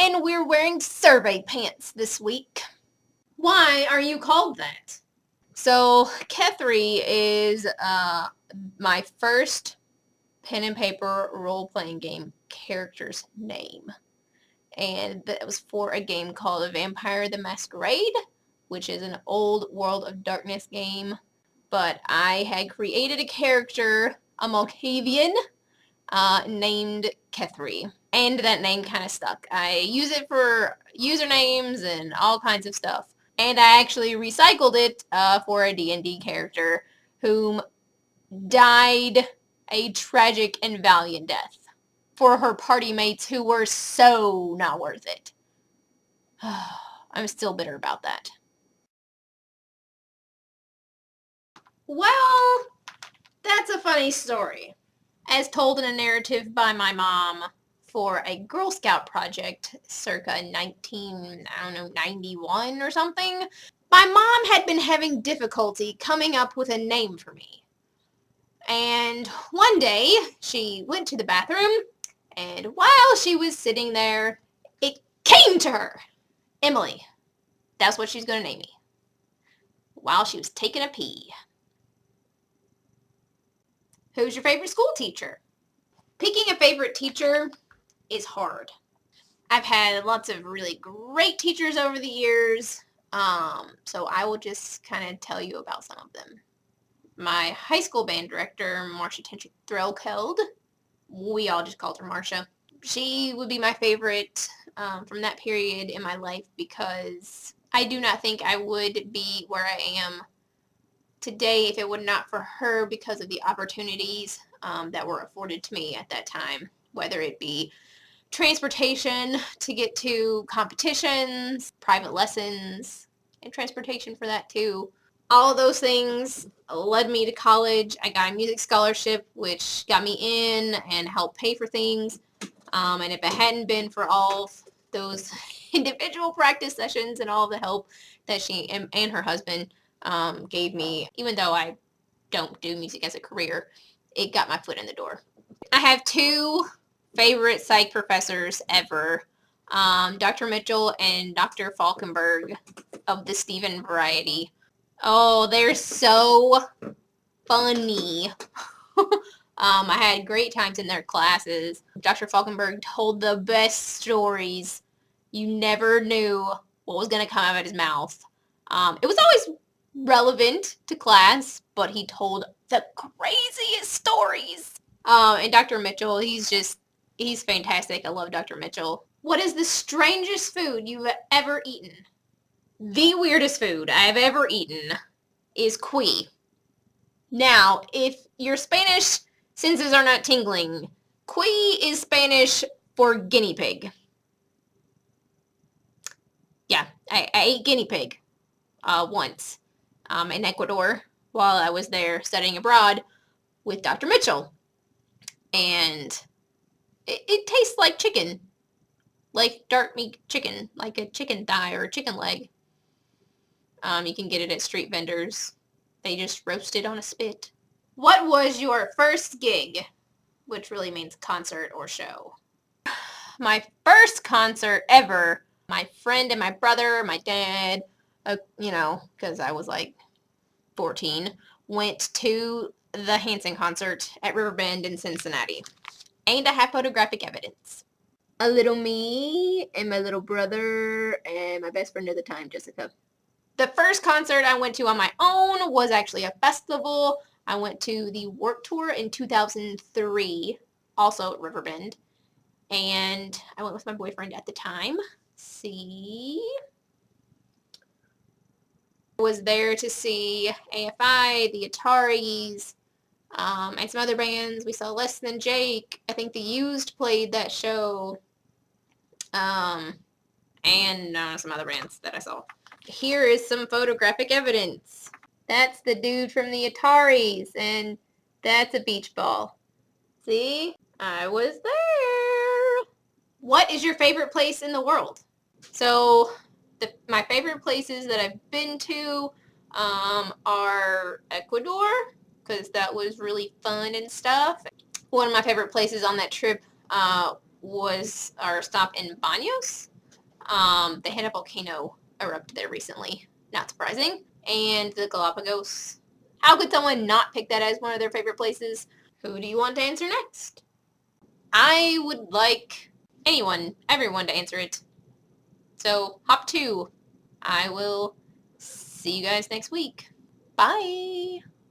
And we're wearing survey pants this week. Why are you called that? So, Kethri is my first pen and paper role-playing game character's name. And that was for a game called Vampire the Masquerade, which is an old World of Darkness game. But I had created a character, a Malkavian, named Kethri. And that name kind of stuck. I use it for usernames and all kinds of stuff. And I actually recycled it for a D&D character whom died a tragic and valiant death for her party mates who were so not worth it. I'm still bitter about that. Well, that's a funny story. As told in a narrative by my mom for a Girl Scout project circa 91 or something, my mom had been having difficulty coming up with a name for me. And one day, she went to the bathroom, and while she was sitting there, it came to her. Emily. That's what she's going to name me. While she was taking a pee. Who's your favorite school teacher? Picking a favorite teacher is hard. I've had lots of really great teachers over the years, so I will just kind of tell you about some of them. My high school band director, Marcia Threlkeld, we all just called her Marcia. She would be my favorite from that period in my life because I do not think I would be where I am today if it were not for her because of the opportunities that were afforded to me at that time, whether it be transportation to get to competitions, private lessons, and transportation for that too. All of those things led me to college. I got a music scholarship, which got me in and helped pay for things. And if it hadn't been for all those individual practice sessions and all the help that she and her husband gave me, even though I don't do music as a career, it got my foot in the door. I have two favorite psych professors ever, Dr. Mitchell and Dr. Falkenberg of the Stephen variety. Oh, they're so funny. I had great times in their classes. Dr. Falkenberg told the best stories. You never knew what was going to come out of his mouth. It was always relevant to class, but he told the craziest stories. And Dr. Mitchell, he's fantastic. I love Dr. Mitchell. What is the strangest food you've ever eaten? The weirdest food I have ever eaten is cuy. Now, if your Spanish senses are not tingling, cuy is Spanish for guinea pig. Yeah, I ate guinea pig once in Ecuador while I was there studying abroad with Dr. Mitchell. And it tastes like chicken. Like dark meat chicken, like a chicken thigh or a chicken leg. You can get it at street vendors. They just roast it on a spit. What was your first gig? Which really means concert or show. My first concert ever, my friend and my brother, my dad, because I was like 14, went to the Hanson concert at Riverbend in Cincinnati. And I have photographic evidence. A little me and my little brother and my best friend at the time, Jessica. The first concert I went to on my own was actually a festival. I went to the Warped Tour in 2003, also at Riverbend. And I went with my boyfriend at the time. I was there to see AFI, the Ataris, and some other bands. We saw Less Than Jake. I think The Used played that show. And some other bands that I saw. Here is some photographic evidence. That's the dude from the Ataris, and that's a beach ball. See? I was there. What is your favorite place in the world? So, my favorite places that I've been to are Ecuador, because that was really fun and stuff. One of my favorite places on that trip was our stop in Baños. The Hannah volcano erupted there recently. Not surprising. And the Galapagos. How could someone not pick that as one of their favorite places? Who do you want to answer next? I would like everyone to answer it. So, hop 2. I will see you guys next week. Bye!